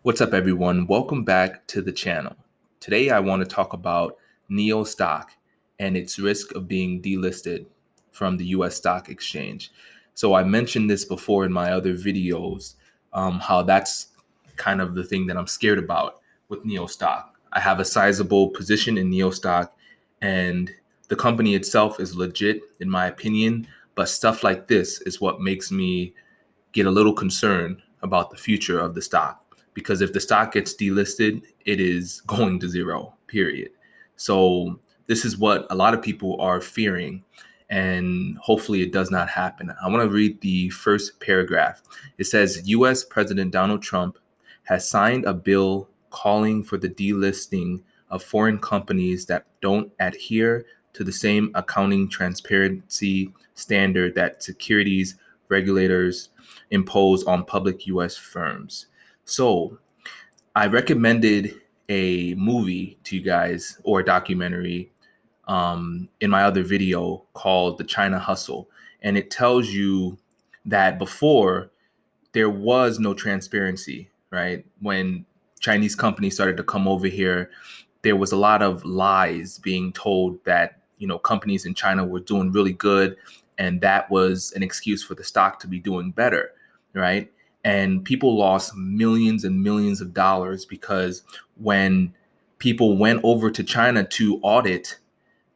What's up, everyone? Welcome back to the channel. Today, I want to talk about NEO stock and its risk of being delisted from the US stock exchange. So, I mentioned this before in my other videos, how that's kind of the thing that I'm scared about with NEO stock. I have a sizable position in NEO stock, and the company itself is legit, in my opinion. But stuff like this is what makes me get a little concerned about the future of the stock, because if the stock gets delisted, it is going to zero, period. So this is what a lot of people are fearing, and hopefully it does not happen. I want to read the first paragraph. It says US President Donald Trump has signed a bill calling for the delisting of foreign companies that don't adhere to the same accounting transparency standard that securities regulators impose on public US firms. So I recommended a movie to you guys, or a documentary, in my other video called The China Hustle. And it tells you that before, there was no transparency, right? When Chinese companies started to come over here, there was a lot of lies being told that, companies in China were doing really good, and that was an excuse for the stock to be doing better, right? And people lost millions and millions of dollars because when people went over to China to audit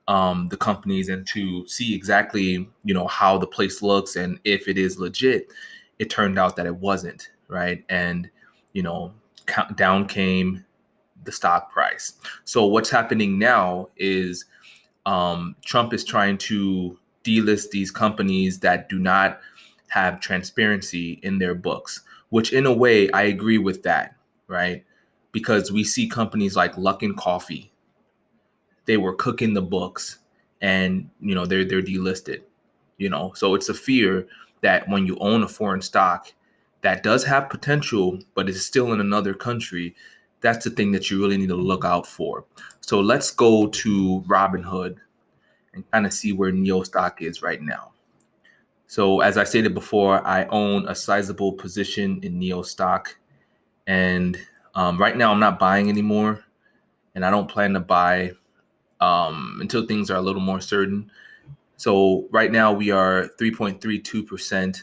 the companies and to see exactly, how the place looks and if it is legit, it turned out that it wasn't, right? And, you know, down came the stock price. So what's happening now is Trump is trying to delist these companies that do not have transparency in their books, which in a way I agree with that, right? Because we see companies like Luckin Coffee, they were cooking the books, and they're delisted. So it's a fear that when you own a foreign stock that does have potential but is still in another country, that's the thing that you really need to look out for. So let's go to Robinhood and kind of see where NEO stock is right now. So as I stated before, I own a sizable position in NEO stock, and right now I'm not buying anymore, and I don't plan to buy until things are a little more certain. So right now we are 3.32%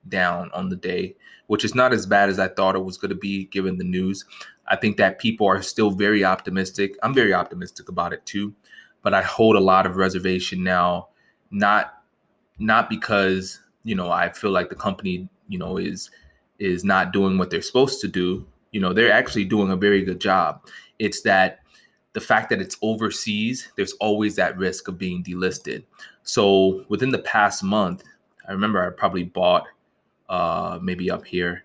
down on the day, which is not as bad as I thought it was going to be given the news. I think that people are still very optimistic. I'm very optimistic about it too, but I hold a lot of reservation now, not because, I feel like the company, is not doing what they're supposed to do. They're actually doing a very good job. It's that the fact that it's overseas, there's always that risk of being delisted. So within the past month, I remember I probably bought maybe up here.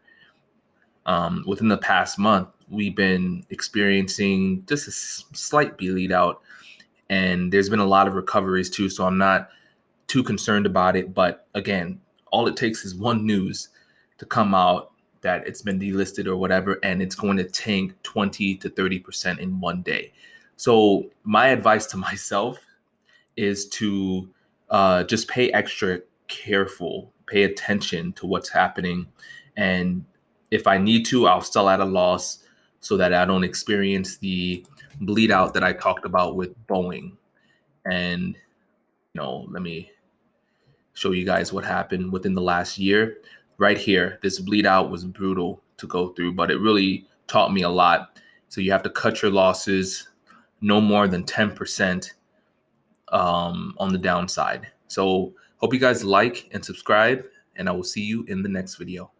Within the past month, we've been experiencing just a slight bleed out, and there's been a lot of recoveries too. So I'm not too concerned about it. But again, all it takes is one news to come out that it's been delisted or whatever, and it's going to tank 20 to 30% in one day. So my advice to myself is to just pay extra careful, pay attention to what's happening. And if I need to, I'll sell at a loss so that I don't experience the bleed out that I talked about with Boeing. And, let me show you guys what happened within the last year. Right here, this bleed out was brutal to go through, but it really taught me a lot. So you have to cut your losses no more than 10% on the downside. So hope you guys like and subscribe, and I will see you in the next video.